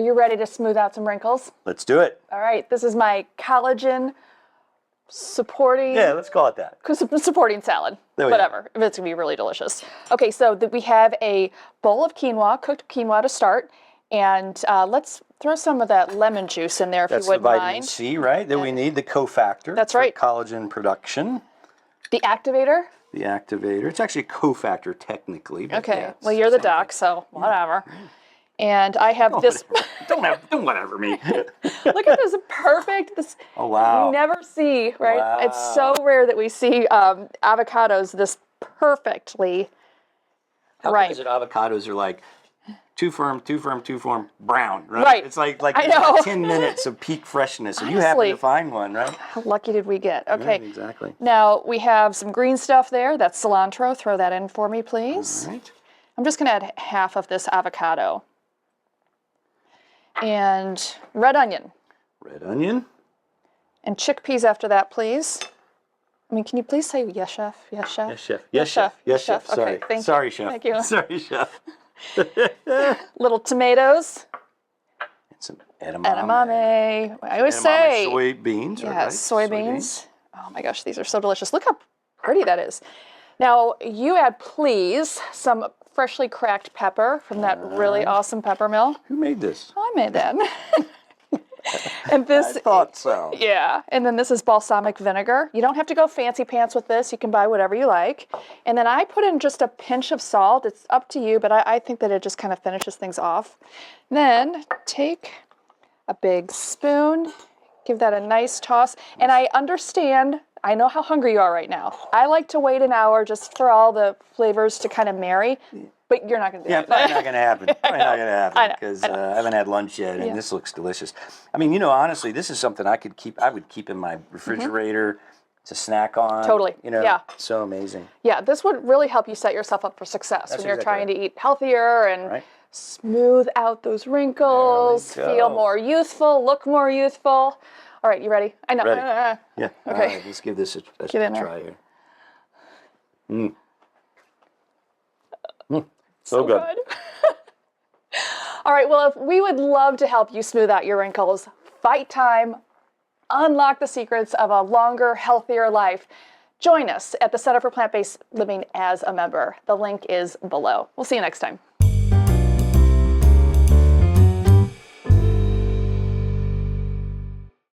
Are you ready to smooth out some wrinkles? Let's do it. All right, this is my collagen supporting. Yeah, let's call it that. Supporting salad. Whatever. It's gonna be really delicious. Okay, so we have a bowl of quinoa, cooked quinoa to start, and let's throw some of that lemon juice in there if you wouldn't mind. That's the vitamin C, right? That we need, the cofactor. That's right. For collagen production. The activator. The activator. It's actually a cofactor technically. But okay. Yeah, well, you're the doc, so whatever. Yeah. And I have this. Don't whatever me. Look at this perfect. This. Oh wow. You never see, right? Wow. It's so rare that we see avocados this perfectly. How right. come is it avocados are like too firm, brown, right? Right. It's like 10 minutes of peak freshness, and Honestly, you happen to find one, right? How lucky did we get? Okay. Yeah, exactly. Now we have some green stuff there. That's cilantro. Throw that in for me, please. All right. I'm just going to add half of this avocado. And red onion. Red onion. And chickpeas after that, please. I mean, can you please say yes, chef? Yes, chef? Yes, chef. Yes, chef. Yes, chef. Sorry. Okay, thank Sorry, you. chef. Thank you. Sorry, chef. Little tomatoes. And some edamame. Edamame. I always say. Soybeans. Yes, right? soybeans. Oh my gosh, these are so delicious. Look how pretty that is. Now, you add, please, some freshly cracked pepper from that really awesome pepper mill. Who made this? I made that. And this, I thought so. Yeah, and then this is balsamic vinegar. You don't have to go fancy pants with this. You can buy whatever you like. And then I put in just a pinch of salt. It's up to you, but I think that it just kind of finishes things off. Then take a big spoon, give that a nice toss. And I understand, I know how hungry you are right now. I like to wait an hour just for all the flavors to kind of marry. But you're not going to do it. Yeah, probably not going to happen. Probably not going to happen because I haven't had lunch yet, and this looks delicious. I mean, you know, honestly, this is something I would keep in my refrigerator to snack on. Totally. You know, yeah. So amazing. Yeah, this would really help you set yourself up for success when you're trying to eat healthier and smooth out those wrinkles, feel more youthful, look more youthful. All right, you ready? I know. Ready. Yeah. Okay. All right, let's give this a try here. So good. All right, well, we would love to help you smooth out your wrinkles, fight time, unlock the secrets of a longer, healthier life. Join us at the Center for Plant-Based Living as a member. The link is below. We'll see you next time.